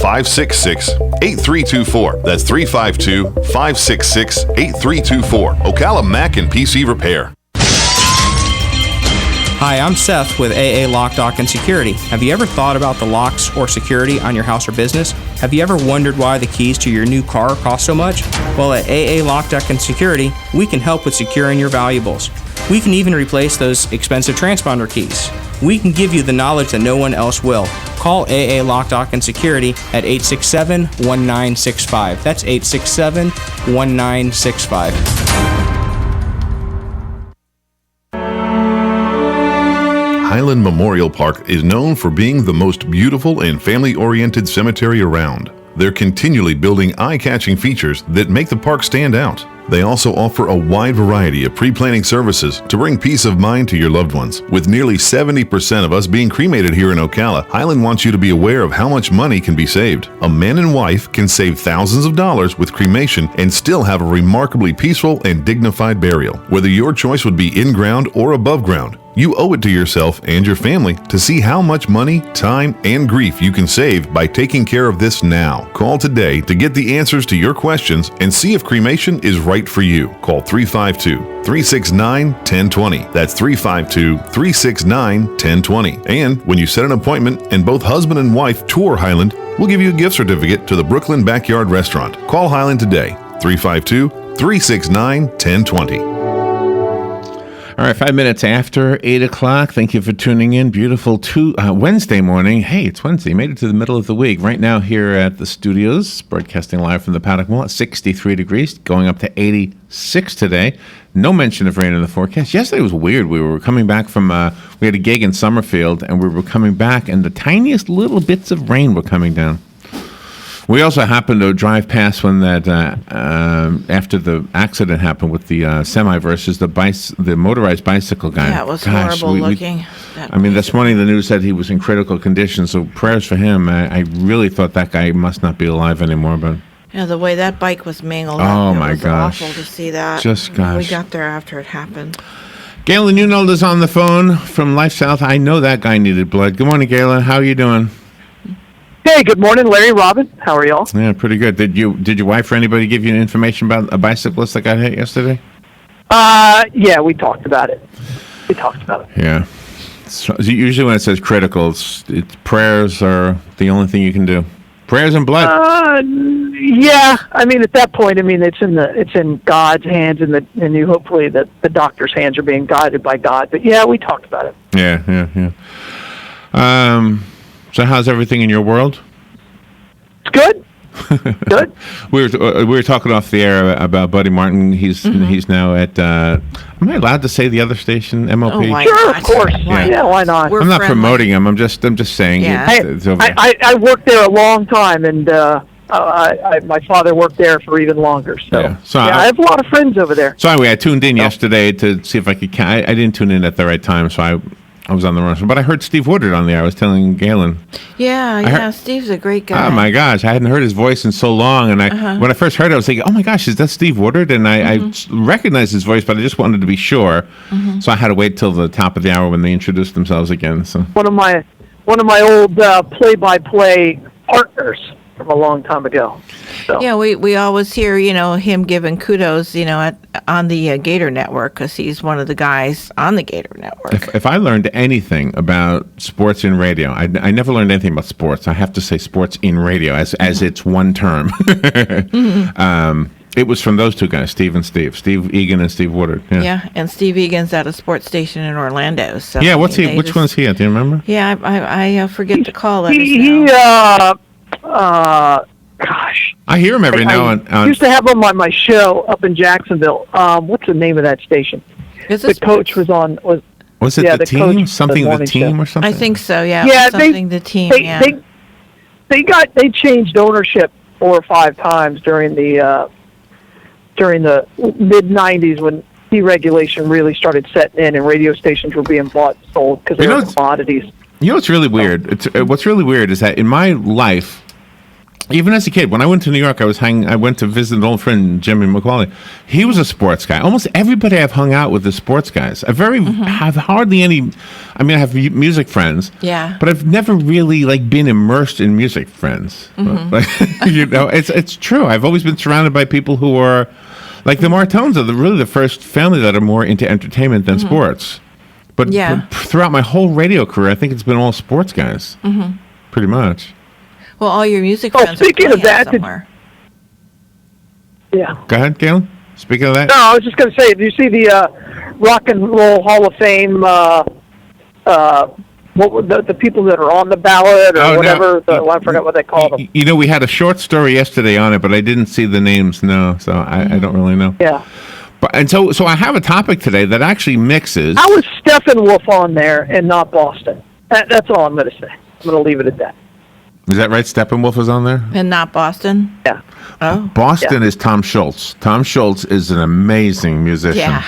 352-566-8324. That's 352-566-8324. Ocala Mac and PC Repair. Hi, I'm Seth with AA Lock, Dock, and Security. Have you ever thought about the locks or security on your house or business? Have you ever wondered why the keys to your new car cost so much? Well, at AA Lock, Dock, and Security, we can help with securing your valuables. We can even replace those expensive transponder keys. We can give you the knowledge that no one else will. Call AA Lock, Dock, and Security at 867-1965. That's 867-1965. Highland Memorial Park is known for being the most beautiful and family-oriented cemetery around. They're continually building eye-catching features that make the park stand out. They also offer a wide variety of pre-planning services to bring peace of mind to your loved ones. With nearly 70% of us being cremated here in Ocala, Highland wants you to be aware of how much money can be saved. A man and wife can save thousands of dollars with cremation and still have a remarkably peaceful and dignified burial. Whether your choice would be in ground or above ground, you owe it to yourself and your family to see how much money, time, and grief you can save by taking care of this now. Call today to get the answers to your questions and see if cremation is right for you. Call 352-369-1020. That's 352-369-1020. And when you set an appointment and both husband and wife tour Highland, we'll give you a gift certificate to the Brooklyn Backyard Restaurant. Call Highland today, 352-369-1020. All right, 5 minutes after 8 o'clock. Thank you for tuning in. Beautiful Wednesday morning. Hey, it's Wednesday. Made it to the middle of the week. Right now here at the studios, broadcasting live from the Paddock Mall at 63 degrees, going up to 86 today. No mention of rain in the forecast. Yesterday was weird. We were coming back from, we had a gig in Summerfield, and we were coming back, and the tiniest little bits of rain were coming down. We also happened to drive past when that after the accident happened with the semi versus the motorized bicycle guy. Yeah, it was horrible looking. This morning the news said he was in critical condition, so prayers for him. I really thought that guy must not be alive anymore, but. Yeah, the way that bike was mangled up, oh my gosh, awful to see that. Just gosh. We got there after it happened. Galen Unold is on the phone from LifeSouth. I know that guy needed blood. Good morning, Galen. How are you doing? Hey, good morning, Larry, Robin. How are y'all? Yeah, pretty good. Did your wife or anybody give you information about a bicyclist that got hit yesterday? Yeah, we talked about it. Yeah. So usually when it says critical, it's prayers are the only thing you can do. Prayers and blood. Yeah. At that point, it's in God's hands, and you hopefully the doctor's hands are being guided by God. But yeah, we talked about it. Yeah. So how's everything in your world? It's good. Good. We were talking off the air about Buddy Martin. He's now at. Am I allowed to say the other station, MLP? Oh, why sure, not? of course. Yeah, why not? I'm not promoting him. I'm just saying. Yeah. I worked there a long time, and my father worked there for even longer. So, I have a lot of friends over there. So anyway, I tuned in yesterday to see if I could. I didn't tune in at the right time, so I was on the run. But I heard Steve Woodard on there. I was telling Galen. Yeah, Steve's a great guy. Oh, my gosh. I hadn't heard his voice in so long. And when I first heard it, I was thinking, oh, my gosh, is that Steve Woodard? And I recognized his voice, but I just wanted to be sure. So I had to wait till the top of the hour when they introduced themselves again. So one of my old play-by-play partners from a long time ago. So. Yeah, we always hear, him giving kudos, on the Gator Network, because he's one of the guys on the Gator Network. If I learned anything about sports in radio, I never learned anything about sports. I have to say sports in radio as it's one term. It was from those two guys, Steve Egan and Steve Woodard. Yeah, and Steve Egan's at a sports station in Orlando. So yeah, which one's he at? Do you remember? Yeah, I forget to call it. Gosh. I hear him every now and I used to have him on my show up in Jacksonville. What's the name of that station? The coach was on. Was it the team? Something the team or something? I think so. Yeah. Yeah. The team. They changed ownership 4 or 5 times during the mid '90s when deregulation really started setting in and radio stations were being bought and sold because they were commodities. You know what's really weird? What's really weird is that in my life, Even as a kid, when I went to New York, I went to visit an old friend, Jimmy McCauley. He was a sports guy. Almost everybody I've hung out with is sports guys. I have hardly any. I mean, I have music friends. Yeah. But I've never really been immersed in music friends. It's true. I've always been surrounded by people who are like the Martones are really the first family that are more into entertainment than sports. But throughout my whole radio career, I think it's been all sports guys, pretty much. Well, all your music friends speaking are of that, somewhere. Yeah. Go ahead, Galen. Speaking of that. No, I was just going to say, do you see the Rock and Roll Hall of Fame? What were the people that are on the ballot or whatever? No. I forgot what they called them. You know, we had a short story yesterday on it, but I didn't see the names. No, so I don't really know. Yeah. So I have a topic today that actually mixes. How is Steppenwolf on there and not Boston? That's all I'm going to say. I'm going to leave it at that. Is that right? Steppenwolf is on there? And not Boston? Yeah. Oh. Boston is Tom Schultz. Tom Schultz is an amazing musician. Yeah.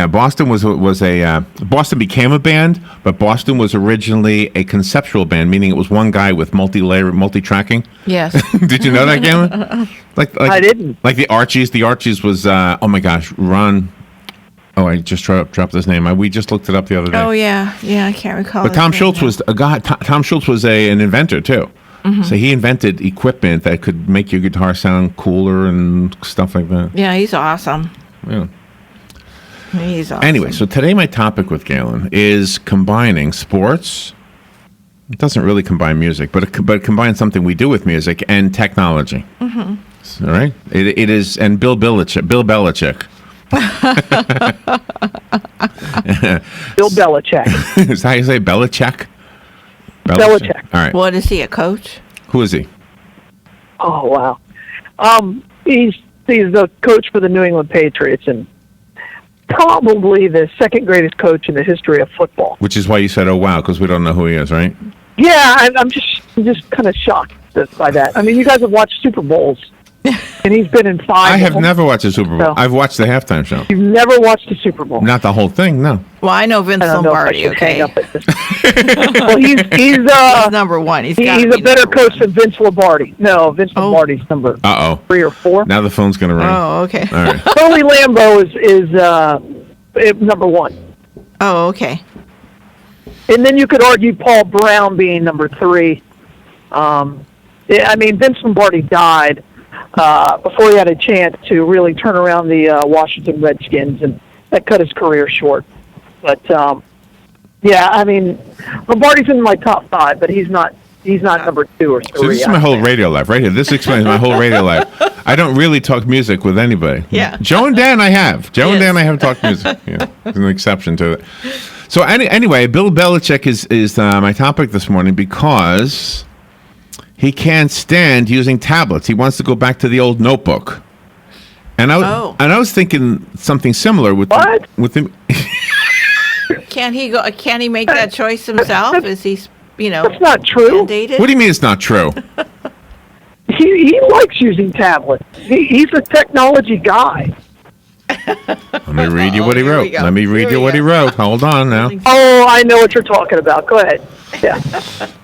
Boston was a Boston became a band, but Boston was originally a conceptual band, meaning it was one guy with multi-tracking. Yes. Did you know that, Galen? Like I didn't. Like the Archies. The Archies was oh my gosh, Ron. Oh, I just dropped his name. We just looked it up the other day. Oh yeah, I can't recall. But Tom Schultz was a guy. Tom Schultz was an inventor too. So he invented equipment that could make your guitar sound cooler and stuff like that. Yeah, he's awesome. Yeah. He's awesome. Anyway, so today my topic with Galen is combining sports. It doesn't really combine music, but it combines something we do with music and technology. All right? It is, and Bill Belichick. Bill Belichick. Is that how you say Belichick? Belichick. All right. What is he, a coach? Who is he? Oh, wow. He's the coach for the New England Patriots and probably the second greatest coach in the history of football. Which is why you said, oh, wow, because we don't know who he is, right? Yeah, I'm just kind of shocked by that. I mean, you guys have watched Super Bowls, and he's been in 5. I have never watched a Super Bowl. So, I've watched the halftime show. You've never watched a Super Bowl? Not the whole thing, no. Well, I know Vince I don't know if I Lombardi, should hang okay? up at this. Well, he's number one. He's a better coach than Vince Lombardi. No, Vince Lombardi's number 3 or 4. Now the phone's going to ring. Oh, okay. All right. Tony Lambeau is number 1. Oh, okay. And then you could argue Paul Brown being number 3. I mean, Vince Lombardi died before he had a chance to really turn around the Washington Redskins, and that cut his career short. But yeah, I mean, Lombardi's in my top 5, but he's not number 2 or 3. So this is my whole radio life right here. This explains my whole radio life. I don't really talk music with anybody. Yeah. Joe and Dan I have. Joe and Dan I have talked music. Yeah, there's an exception to it. So anyway, Bill Belichick is my topic this morning because he can't stand using tablets. He wants to go back to the old notebook. And I was thinking something similar with What? him. Can't he make that choice himself? Is he, That's not true. mandated? What do you mean it's not true? He likes using tablets. He's a technology guy. Let me read you what he Here we wrote. go. Let me read Here you we what he go. wrote. Hold on now. Oh, I know what you're talking about. Go ahead. Yeah.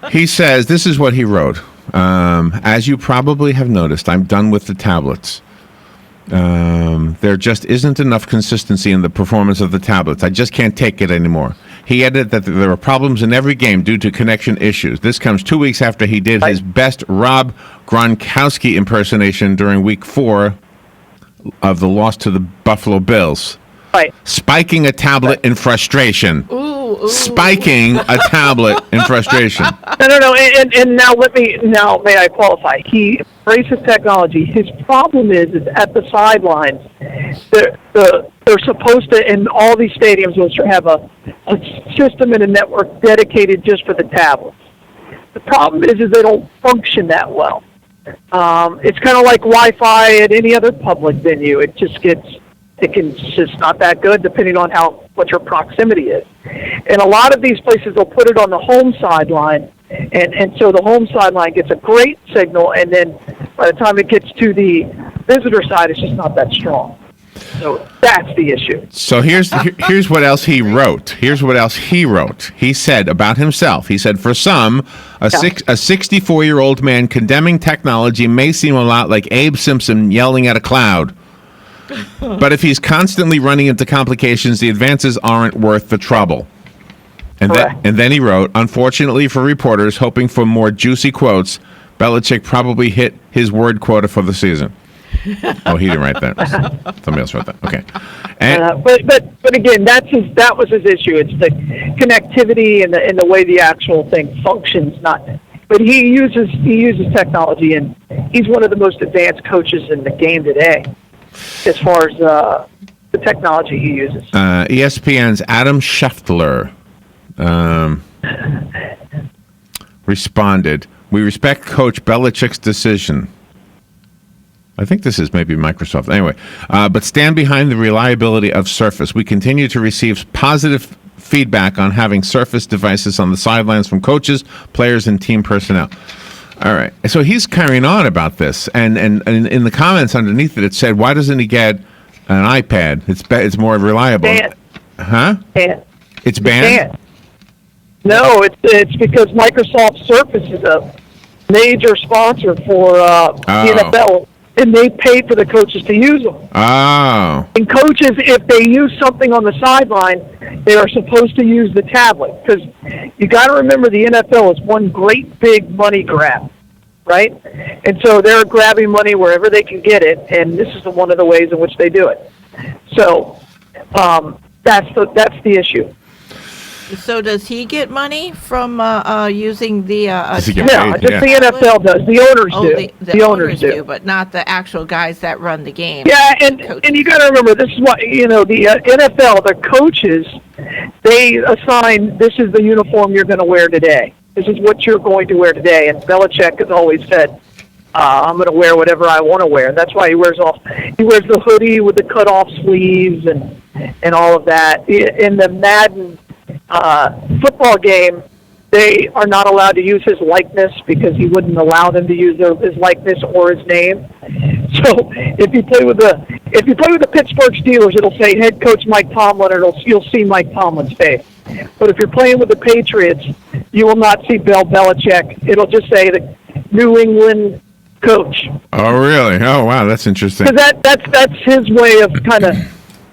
He says, this is what he wrote. As you probably have noticed, I'm done with the tablets. There just isn't enough consistency in the performance of the tablets. I just can't take it anymore. He added that there are problems in every game due to connection issues. This comes 2 weeks after he did his best Rob Gronkowski impersonation during Week 4 of the loss to the Buffalo Bills. Right. Spiking a tablet in frustration. Ooh. Spiking a tablet in frustration. No. And now may I qualify? He embraces technology. His problem is at the sidelines. They're supposed to, in all these stadiums, have a system and a network dedicated just for the tablets. The problem is they don't function that well. It's kind of like Wi-Fi at any other public venue. It's just not that good depending on what your proximity is. And a lot of these places will put it on the home sideline, and so the home sideline gets a great signal, and then by the time it gets to the visitor side, it's just not that strong. So that's the issue. So here's what else he wrote. He said about himself. He said, for some, a 64-year-old man condemning technology may seem a lot like Abe Simpson yelling at a cloud. But if he's constantly running into complications, the advances aren't worth the trouble. And then he wrote, unfortunately for reporters hoping for more juicy quotes, Belichick probably hit his word quota for the season. Oh, he didn't write that. Somebody else wrote that. Okay. And, but again, that was his issue. It's the connectivity and the way the actual thing functions. But he uses technology, and he's one of the most advanced coaches in the game today, as far as the technology he uses. ESPN's Adam Schefter responded, "We respect Coach Belichick's decision." I think this is maybe Microsoft. Anyway, but stand behind the reliability of Surface. We continue to receive positive feedback on having Surface devices on the sidelines from coaches, players, and team personnel. All right. So he's carrying on about this. And in the comments underneath it said, why doesn't he get an iPad? It's more reliable. Banned. Huh? Banned. It's banned? No, it's because Microsoft Surface is a major sponsor for the NFL. And they pay for the coaches to use them. Oh. And coaches, if they use something on the sideline, they are supposed to use the tablet. Because you got to remember the NFL is one great big money grab, right? And so they're grabbing money wherever they can get it, and this is one of the ways in which they do it. So that's the issue. So does he get money from using the? Just the NFL does. The owners do. The owners do, but not the actual guys that run the game. Yeah, and you got to remember, this is what the NFL, the coaches, they assign, this is the uniform you're going to wear today. This is what you're going to wear today. And Belichick has always said, I'm going to wear whatever I want to wear. And that's why he wears the hoodie with the cut off sleeves and all of that. In the Madden football game, they are not allowed to use his likeness because he wouldn't allow them to use his likeness or his name. So if you play with the Pittsburgh Steelers, it'll say head coach Mike Tomlin, or you'll see Mike Tomlin's face. But if you're playing with the Patriots, you will not see Bill Belichick. It'll just say the New England coach. Oh, really? Oh, wow, that's interesting. Because that's his way of kind of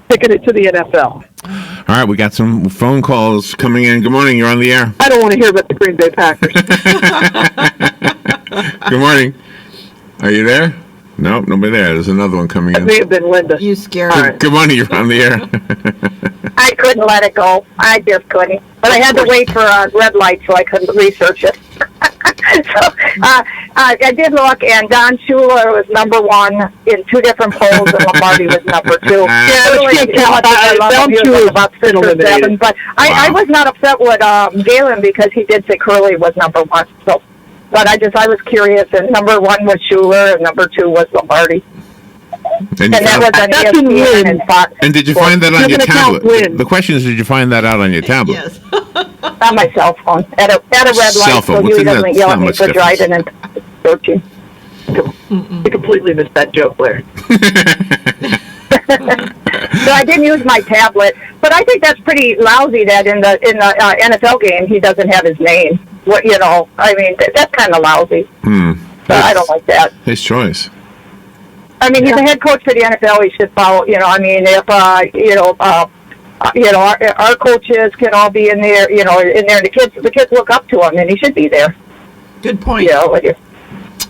taking it to the NFL. All right, we got some phone calls coming in. Good morning, you're on the air. I don't want to hear about the Green Bay Packers. Good morning. Are you there? Nope, nobody there. There's another one coming in. It may have been Linda. You scared me. Good morning, you're on the air. I couldn't let it go. I just couldn't. But I had to wait for a red light so I couldn't research it. So I did look, and Don Shula was number one in two different polls, and Lombardi was number two. Don Shula was about 6 or 7, but I was not upset with Galen because he did say Curley was number one. So, but I was curious, and number one was Schuler, and number two was Lombardi. And that was on ESPN and Fox. And did you find that on your tablet? The question is, did you find that out on your tablet? Yes. On my cell phone. At a red light, so he doesn't yell at me for driving and searching. You completely missed that joke, Larry. So I didn't use my tablet, but I think that's pretty lousy that in the NFL game he doesn't have his name. I mean, that's kind of lousy. I don't like that. His choice. I mean, he's a head coach for the NFL. He should follow. I mean, if our coaches can all be in there. In there, the kids look up to him, and he should be there. Good point. All right.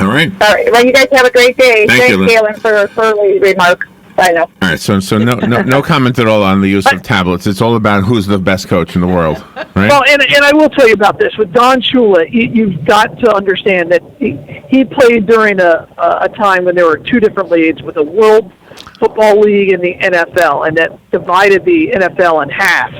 All right. Well, you guys have a great day. Thanks, Galen, for an early remark. I know. All right. So no comment at all on the use of tablets. It's all about who's the best coach in the world, right? Well, and I will tell you about this with Don Shula. You've got to understand that he played during a time when there were two different leagues, with the World Football League and the NFL, and that divided the NFL in half.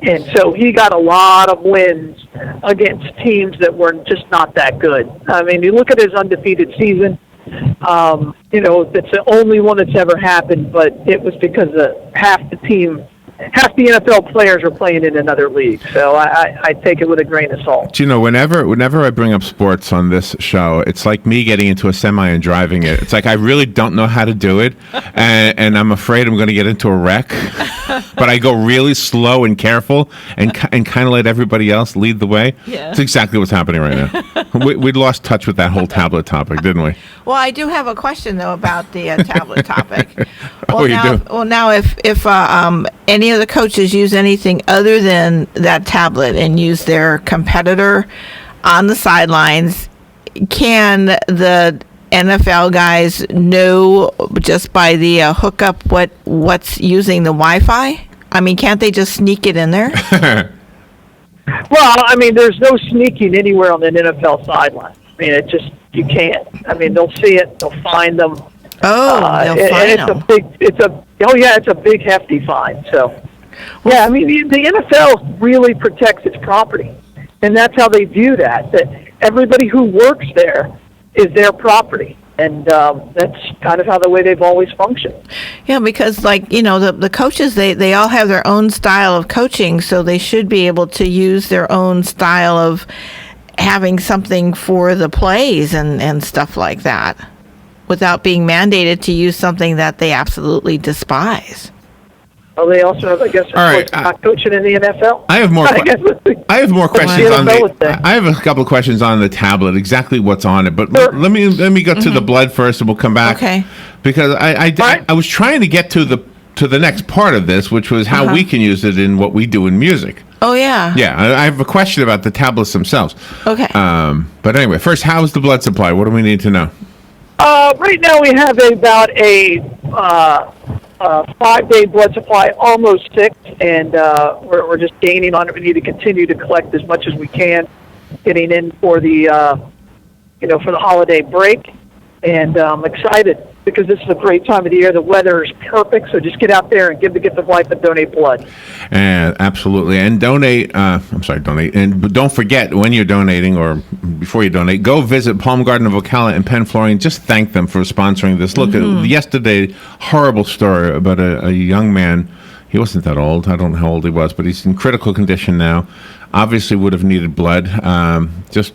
And so he got a lot of wins against teams that were just not that good. I mean, you look at his undefeated season. It's the only one that's ever happened, but it was because half the team half the NFL players are playing in another league. So I take it with a grain of salt. Do you know, whenever I bring up sports on this show, it's like me getting into a semi and driving it. It's like I really don't know how to do it, and I'm afraid I'm going to get into a wreck. But I go really slow and careful, and kind of let everybody else lead the way. Yeah. It's exactly what's happening right now. We lost touch with that whole tablet topic, didn't we? Well, I do have a question though about the tablet topic. Oh, you do? Well, now if any of the coaches use anything other than that tablet and use their competitor on the sidelines, can the NFL guys know just by the hookup what's using the Wi-Fi? I mean, can't they just sneak it in there? Well, I mean, there's no sneaking anywhere on an NFL sideline. I mean, you can't. I mean, they'll see it, they'll find them. Oh, they'll find them. It's a big hefty fine. So, yeah, I mean, the NFL really protects its property, and that's how they view that everybody who works there is their property. And that's kind of how the way they've always functioned. Yeah, because the coaches, they all have their own style of coaching, so they should be able to use their own style of having something for the plays and stuff like that without being mandated to use something that they absolutely despise. Well, they also have, I guess, not coaching in the NFL. I have more. I have more questions on I have a couple of questions on the tablet. Exactly what's on it, but sure. let me go to the blood first, and we'll come back. Okay. Because I was trying to get to the next part of this, which was how we can use it in what we do in music. Oh yeah. Yeah, I have a question about the tablets themselves. Okay. But anyway, first, how is the blood supply? What do we need to know? Right now we have about a 5-day blood supply, almost 6, and we're just gaining on it. We need to continue to collect as much as we can, getting in for the for the holiday break, and I'm excited because this is a great time of the year. The weather is perfect, so just get out there and give the gift of life and donate blood. Absolutely, and donate. Donate, and don't forget when you're donating or before you donate, go visit Palm Garden of Ocala and Penn Flooring. Just thank them for sponsoring this. Look, yesterday, horrible story about a young man. He wasn't that old. I don't know how old he was, but he's in critical condition now. Obviously, would have needed blood. Just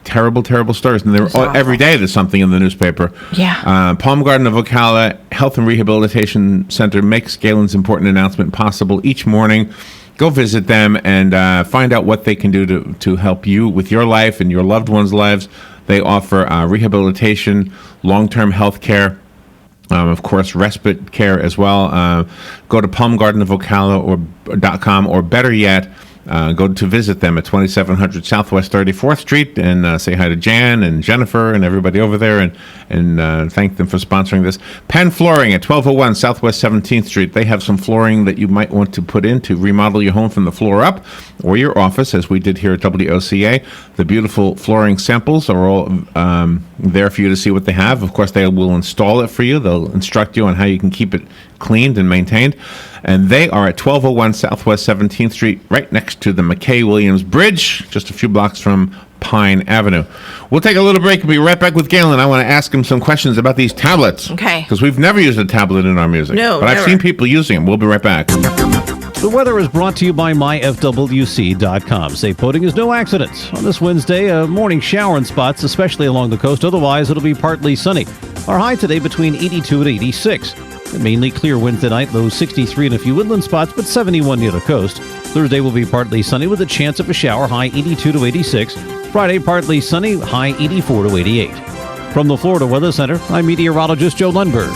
terrible stories, and every day there's something in the newspaper. Yeah. Palm Garden of Ocala Health and Rehabilitation Center makes Galen's important announcement possible each morning. Go visit them and find out what they can do to help you with your life and your loved ones' lives. They offer rehabilitation, long-term health care, of course, respite care as well. Go to palmgardenofocala.com, or better yet, go to visit them at 2700 Southwest 34th Street and say hi to Jan and Jennifer and everybody over there and thank them for sponsoring this. Penn Flooring at 1201 Southwest 17th Street. They have some flooring that you might want to put in to remodel your home from the floor up, or your office, as we did here at WOCA. The beautiful flooring samples are all there for you to see what they have. Of course, they will install it for you. They'll instruct you on how you can keep it cleaned and maintained. And they are at 1201 Southwest 17th Street, right next to the McKay-Williams Bridge, just a few blocks from Pine Avenue. We'll take a little break and be right back with Galen. I want to ask him some questions about these tablets. Okay. Because we've never used a tablet in our music. No, but never. I've seen people using them. We'll be right back. The weather is brought to you by myfwc.com. Safe boating is no accident. On this Wednesday, a morning shower in spots, especially along the coast. Otherwise, it'll be partly sunny. Our high today between 82 and 86. A mainly clear Wednesday night, low 63 in a few inland spots, but 71 near the coast. Thursday will be partly sunny with a chance of a shower, high 82 to 86. Friday, partly sunny, high 84 to 88. From the Florida Weather Center, I'm meteorologist Joe Lundberg.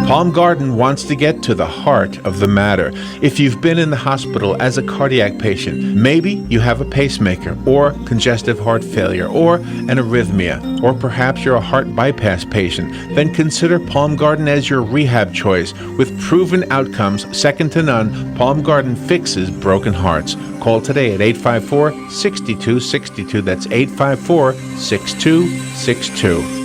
Palm Garden wants to get to the heart of the matter. If you've been in the hospital as a cardiac patient, maybe you have a pacemaker or congestive heart failure or an arrhythmia, or perhaps you're a heart bypass patient, then consider Palm Garden as your rehab choice. With proven outcomes second to none, Palm Garden fixes broken hearts. Call today at 854-6262. That's 854-6262.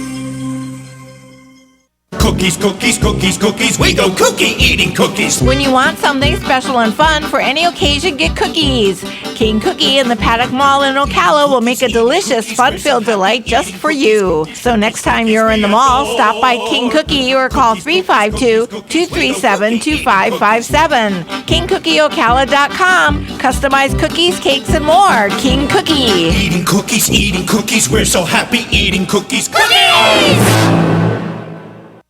cookies, cookies, cookies, cookies. We go cookie eating cookies. When you want something special and fun for any occasion, get cookies. King Cookie in the Paddock Mall in Ocala will make a delicious, fun-filled delight just for you. So next time you're in the mall, stop by King Cookie or call 352-237-2557. KingCookieOcala.com. Customized cookies, cakes, and more. King Cookie. Eating cookies, we're so happy eating cookies.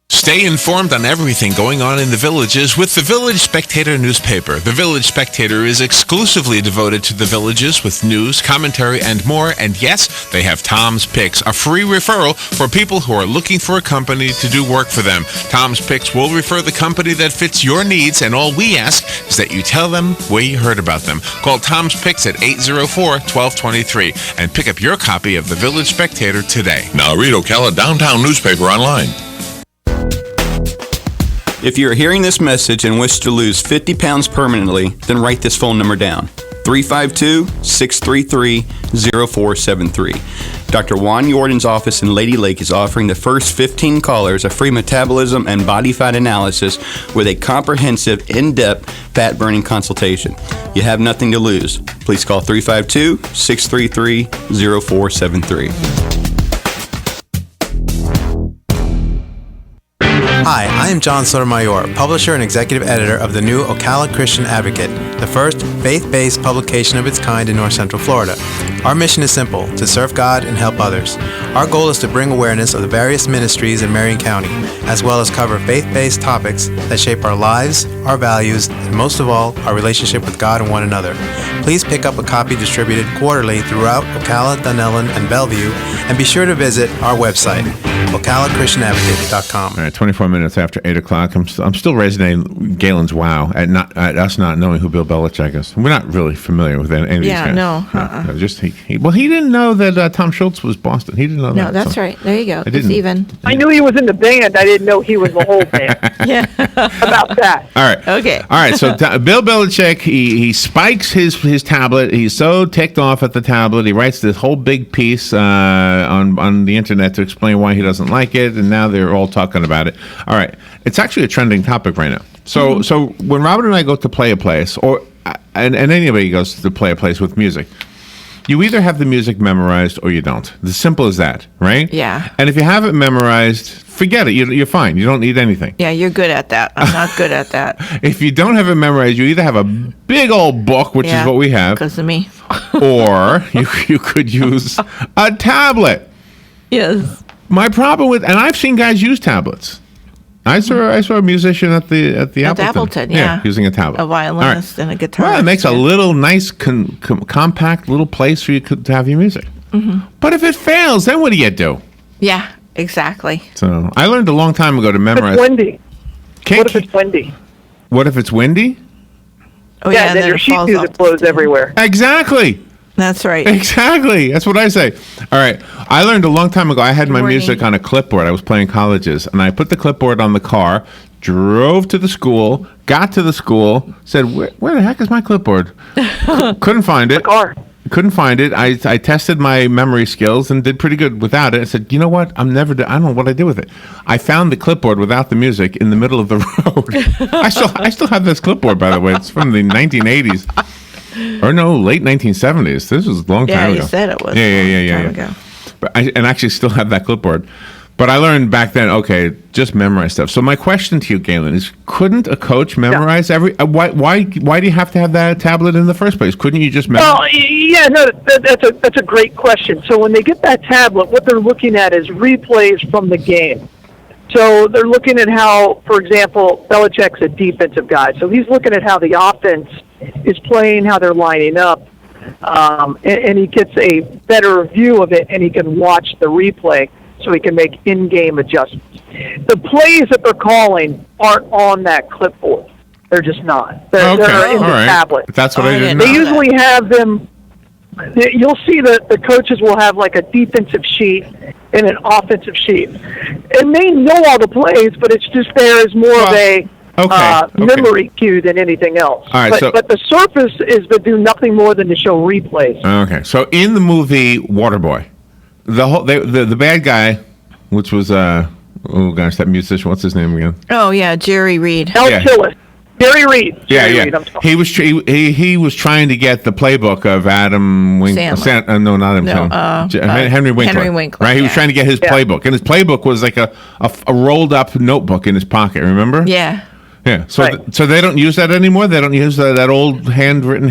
Stay informed on everything going on in the villages with the Village Spectator newspaper. The Village Spectator is exclusively devoted to the villages with news, commentary, and more. And yes, they have Tom's Picks, a free referral for people who are looking for a company to do work for them. Tom's Picks will refer the company that fits your needs, and all we ask is that you tell them where you heard about them. Call Tom's Picks at 804-1223 and pick up your copy of the Village Spectator today. Now read Ocala Downtown newspaper online. If you are hearing this message and wish to lose 50 pounds permanently, then write this phone number down, 352-633-0473. Dr. Juan Jordan's office in Lady Lake is offering the first 15 callers a free metabolism and body fat analysis with a comprehensive, in-depth fat-burning consultation. You have nothing to lose. Please call 352-633-0473. Hi, I am John Sotomayor, publisher and executive editor of the new Ocala Christian Advocate, the first faith-based publication of its kind in North Central Florida. Our mission is simple, to serve God and help others. Our goal is to bring awareness of the various ministries in Marion County, as well as cover faith-based topics that shape our lives, our values, and most of all, our relationship with God and one another. Please pick up a copy distributed quarterly throughout Ocala, Dunellen, and Bellevue, and be sure to visit our website, OcalaChristianAdvocate.com. All right, 24 minutes after 8 o'clock. I'm still resonating Galen's wow at us not knowing who Bill Belichick is. We're not really familiar with any of these guys. No. No, just he didn't know that Tom Schultz was Boston. He didn't know that. No, that's right. There you go. It's even. I knew he was in the band. I didn't know he was the whole band. Yeah. About that. All right. Okay. All right. So Bill Belichick, he spikes his tablet. He's so ticked off at the tablet. He writes this whole big piece on the internet to explain why he doesn't like it, and now they're all talking about it. All right. It's actually a trending topic right now. So when Robert and I go to play a place, and anybody goes to play a place with music, you either have the music memorized or you don't. As simple as that, right? Yeah. And if you have it memorized, forget it. You're fine. You don't need anything. Yeah, you're good at that. I'm not good at that. If you don't have it memorized, you either have a big old book, which is what we have, because of me, or you could use a tablet. Yes. My problem with, and I've seen guys use tablets. I saw a musician at the Appleton, yeah, using a tablet. A violinist and a guitarist. Well, it makes a little nice, compact little place for you to have your music. Mm-hmm. But if it fails, then what do you do? Yeah, exactly. So I learned a long time ago to memorize. It's windy. What if it's windy? What if it's windy? Oh yeah, then your sheet music blows everywhere. Exactly. That's right. Exactly. That's what I say. All right. I learned a long time ago. I had my music on a clipboard. I was playing colleges, and I put the clipboard on the car, drove to the school, got to the school, said, where the heck is my clipboard? Couldn't find it. Couldn't find it. I tested my memory skills and did pretty good without it. I said, you know what? I don't know what I did with it. I found the clipboard without the music in the middle of the road. I still have this clipboard, by the way. It's from the 1980s. Or no, late 1970s. This was a long time ago. Yeah, you said it was. Yeah. Ago. But I actually still have that clipboard. But I learned back then, okay, just memorize stuff. So my question to you, Galen, is: couldn't a coach memorize every? Why do you have to have that tablet in the first place? Couldn't you just memorize? Well, yeah, no, that's a great question. So when they get that tablet, what they're looking at is replays from the game. So they're looking at how, for example, Belichick's a defensive guy, so he's looking at how the offense is playing, how they're lining up, and he gets a better view of it, and he can watch the replay so he can make in-game adjustments. The plays that they're calling aren't on that clipboard. They're just not. They're in the tablet. That's what I didn't know. They usually have them. You'll see that the coaches will have like a defensive sheet and an offensive sheet, and they know all the plays, but it's just there as more of a memory cue than anything else. All right, but the surface is to do nothing more than to show replays. Okay, so in the movie Waterboy, the bad guy, which was Oh gosh, that musician. What's his name again? Oh yeah, Jerry Reed. Tillis. Jerry Reed. Yeah. Reed, He was trying to get the playbook of Adam Winkler. No, Henry Winkler. Henry Winkler. Right. He was trying to get his playbook, and his playbook was like a rolled up notebook in his pocket. Remember? Yeah. Yeah. So so they don't use that anymore. They don't use that old handwritten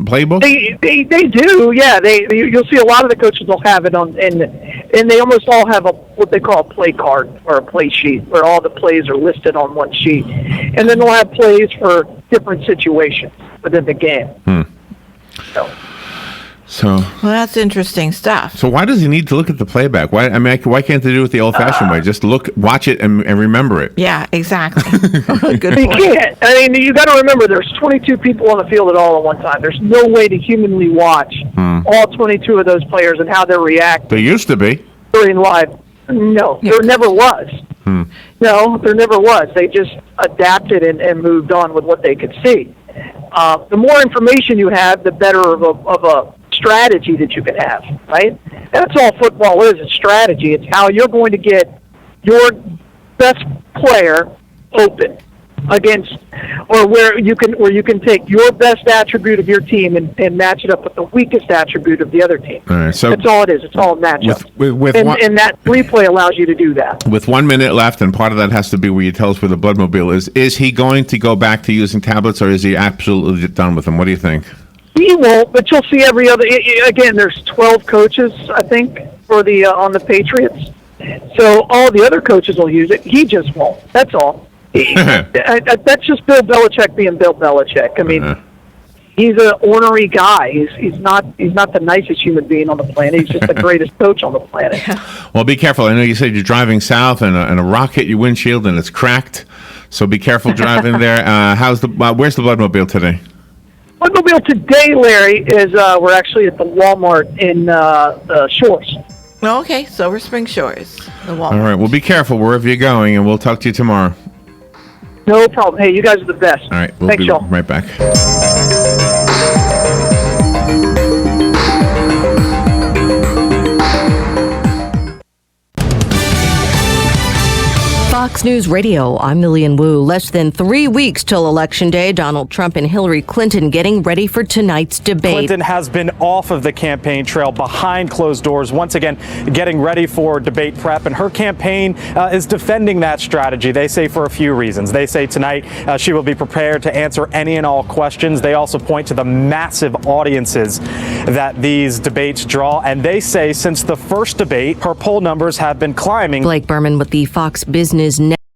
playbook. They do. Yeah. You'll see a lot of the coaches will have it on, and they almost all have what they call a play card or a play sheet where all the plays are listed on one sheet, and then they'll have plays for different situations within the game. So well, that's interesting stuff. So why does he need to look at the playback? Why can't they do it the old-fashioned way? Just watch it, and remember it. Yeah, exactly. Good They point. can't. I mean, you got to remember, there's 22 people on the field at all at one time. There's no way to humanly watch all 22 of those players and how they react. There used to be During live. No, there never was. No, there never was. They just adapted and moved on with what they could see. The more information you have, the better of a strategy that you can have, right? That's all football is. It's strategy. It's how you're going to get your best player open against, or where you can take your best attribute of your team and match it up with the weakest attribute of the other team. All right, so that's all it is. It's all matchup. And that replay allows you to do that. With 1 minute left, and part of that has to be where you tell us where the Bloodmobile is. Is he going to go back to using tablets, or is he absolutely done with them? What do you think? He won't, but you'll see every other. Again, there's 12 coaches, I think, for the on the Patriots. So all the other coaches will use it. He just won't. That's all. That's just Bill Belichick being Bill Belichick. I mean, he's an ornery guy. He's not the nicest human being on the planet. He's just the greatest coach on the planet. Well, be careful. I know you said you're driving south, and a rock hit your windshield, and it's cracked. So be careful driving there. Where's the Bloodmobile today? Bloodmobile today, Larry, is we're actually at the Walmart in the Shores. Okay, Silver Spring Shores, the Walmart. All right. Well, be careful wherever you're going, and we'll talk to you tomorrow. No problem. Hey, you guys are the best. All right. We'll Thanks, be y'all. right back. Fox News Radio, I'm Lillian Wu. Less than 3 weeks till Election Day. Donald Trump and Hillary Clinton getting ready for tonight's debate. Clinton has been off of the campaign trail behind closed doors, once again getting ready for debate prep, and her campaign is defending that strategy. They say for a few reasons. They say tonight she will be prepared to answer any and all questions. They also point to the massive audiences that these debates draw, and they say since the first debate, her poll numbers have been climbing. Blake Berman with the Fox Business